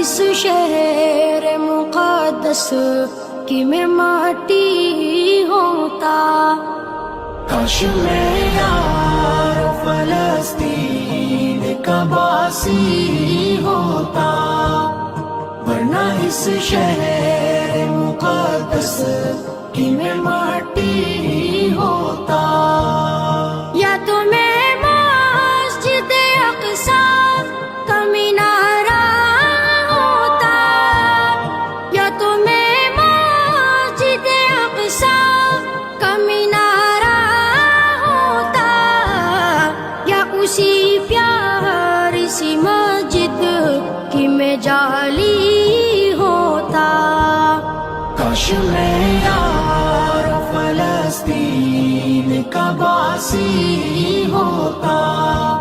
اس شہر مقدس کی میں ماٹی ہوتا، کاش میں یار فلسطین کا باسی ہوتا، ورنہ اس شہر مقدس کی میں ماٹی ہوتا۔ یا تو میں مسجد اقصی کا مینارہ ہوتا، یا تو میں مسجد اقصی کا مینارہ ہوتا، یا اسی پیاری سی مسجد کی میں جالی ہوتا۔ کاش میں یار فلسطین کا باسی ہوتا۔